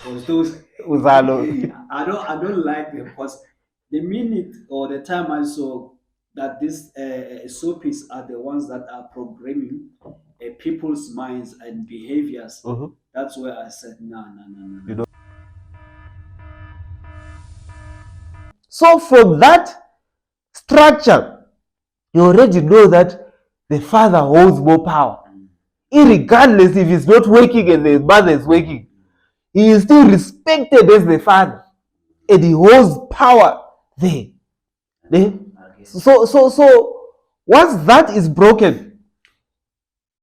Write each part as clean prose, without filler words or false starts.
Because those Uzalo. I don't like them because the minute or the time I saw that these soapies are the ones that are programming people's minds and behaviors, Mhm. that's where I said no, no, no, no, You no. know. So from that structure, you already know that the father holds more power. Irregardless if he's not working and the mother is working, he is still respected as the father, and he holds power there. So once that is broken,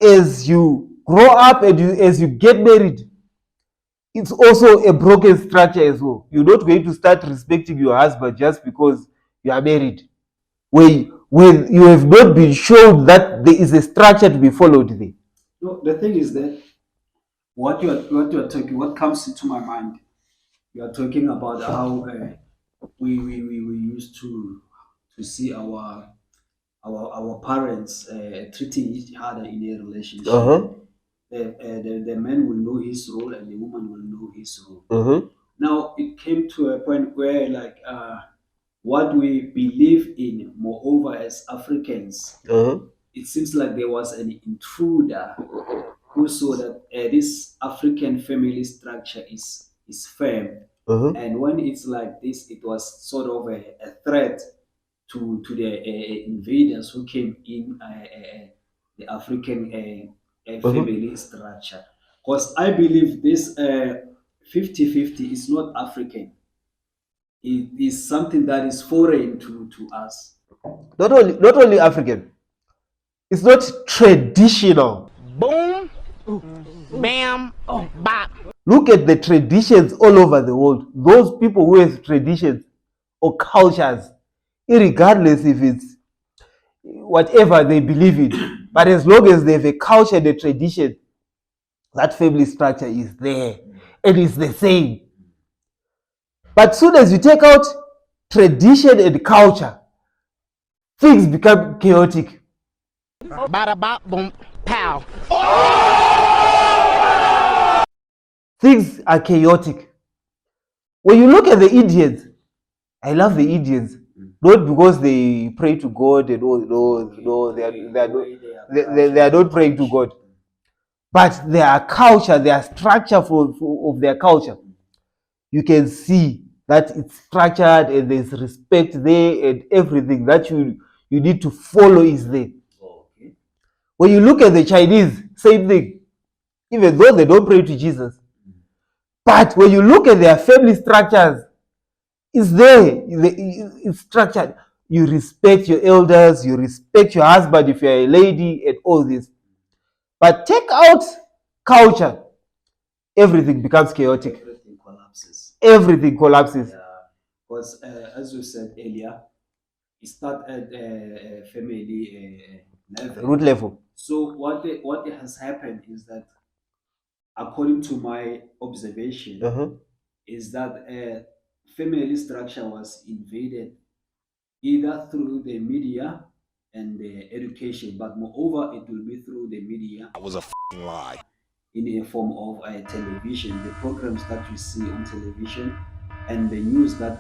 as you grow up and as you get married, it's also a broken structure as well. You're not going to start respecting your husband just because you are married, when you have not been shown that there is a structure to be followed there. No, the thing is that what you are talking, what comes into my mind, you are talking about how we used to see our parents treating each other in a relationship. Uh-huh. The man will know his role and the woman will know his role. Uh-huh. Now it came to a point where like what we believe in, moreover as Africans, Uh-huh. it seems like there was an intruder who saw that this African family structure is firm, Uh-huh. and when it's like this, it was sort of a threat to the invaders who came in the African Uh-huh. family structure. Because I believe this 50-50 is not African. It is something that is foreign to us. Not only African, it's not traditional. Boom, bam, bop. Look at the traditions all over the world. Those people who have traditions or cultures, regardless if it's whatever they believe in, but as long as they have a culture and a tradition, that family structure is there and it's the same. But soon as you take out tradition and culture, things become chaotic. Bada bop, boom, pow. Things are chaotic. When you look at the Indians, I love the Indians, not because they pray to God and all. No, no, they are not praying to God, but their culture, their structure of their culture, you can see that it's structured and there's respect there and everything that you need to follow is there. Okay. When you look at the Chinese, same thing, even though they don't pray to Jesus, but when you look at their family structures, it's there. It's structured. You respect your elders, you respect your husband if you're a lady, and all this. But take out culture, everything becomes chaotic. Everything collapses. Everything collapses. Yeah, because as you said earlier, it starts at family level. Root level. So what has happened is that, according to my observation, Uh-huh. is that family structure was invaded either through the media and the education, but moreover, it will be through the media. That was a lie. In a form of television, the programs that we see on television, and the news that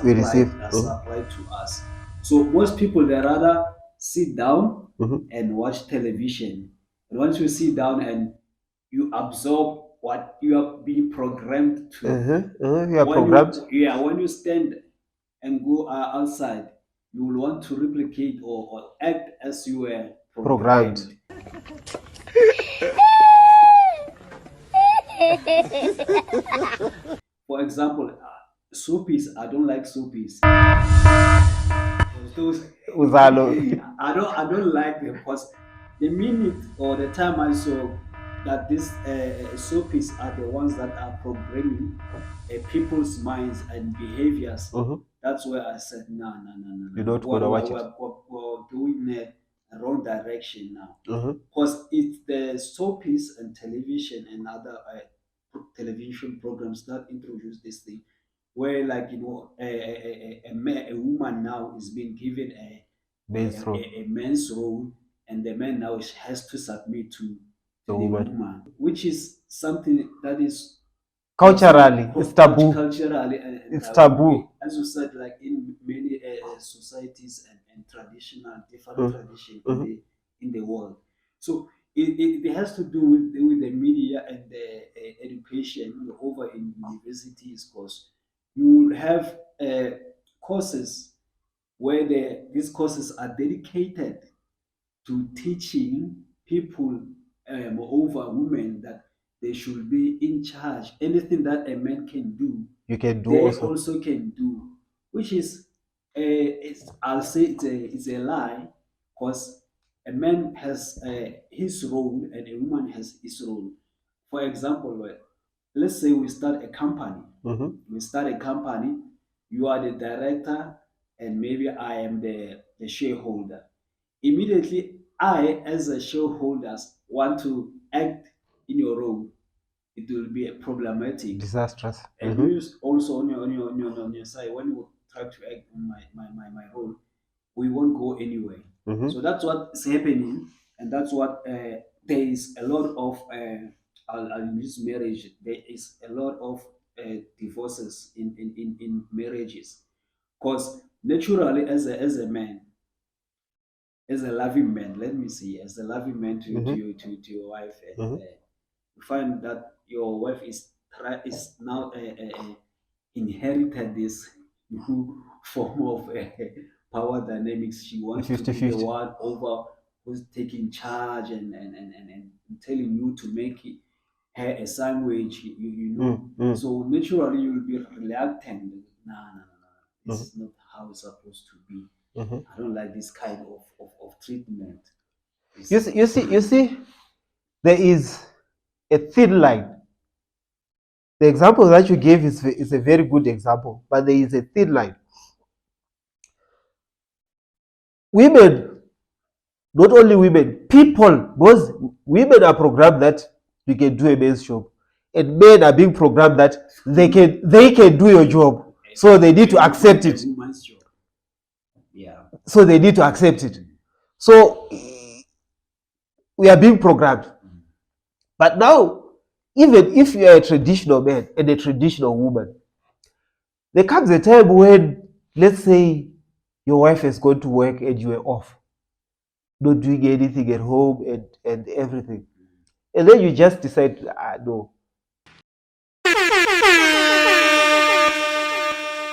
We receive. are supplied to us. So most people they rather sit down Uh-huh. and watch television. And once you sit down and you absorb what you are being programmed to, Uh-huh. Uh-huh. You are programmed. when you stand and go outside, you will want to replicate or act as you were Programmed. programmed. For example, soapies. I don't like soapies. Those Uzalo. I don't like them because the minute or the time I saw that these soapies are the ones that are programming people's minds and behaviors, Uh-huh. that's where I said no, no, no, no, You're no. not gonna watch it. We're doing a wrong direction now, Uh-huh. because it's the soapies and television and other television programs that introduce this thing, where like a woman now is being given Mainstream. a man's role, and the man now has to submit to The the woman. woman, which is something that is Culturally, it's taboo. Culturally, and It's taboo. as you said, like in many societies and traditional, different Mm. tradition in the world. So it has to do with the media and the education over in universities, because you will have courses where these courses are dedicated to teaching people, over women, that they should be in charge. Anything that a man can do, You can do they also. also can do, which is, I'll say it's a lie, because a man has his role and a woman has his role. For example, let's say we start a company. Mhm. We start a company. You are the director, and maybe I am the shareholder. Immediately, I, as a shareholder, want to act in your role. It will be problematic. Disastrous. And Mhm. you also on your side, when you try to act on my role, we won't go anywhere. Mhm. So that's what is happening, and that's what there is a lot of. I'll use marriage. There is a lot of divorces in marriages, because naturally, as a man, as a loving man, let me see, as a loving man Mhm. to your wife, and Mhm. you find that your wife is now inherited this new form of power dynamics. She wants to be the 50-50. one over who's taking charge and telling you to make her a sandwich, you know. Mm. So naturally you will be reluctant. No. This Mhm. is not how it's supposed to be. Mhm. I don't like this kind of treatment. You see, there is a thin line. The example that you gave is a very good example, but there is a thin line. Women, not only women, people, because women are programmed that you can do a man's job, and men are being programmed that they can do your job, so they need to accept it. Woman's job. Yeah. So they need to accept it. So we are being programmed. But now, even if you are a traditional man and a traditional woman, there comes a time when, let's say, your wife has gone to work and you are off, not doing anything at home and everything. And then you just decide, no,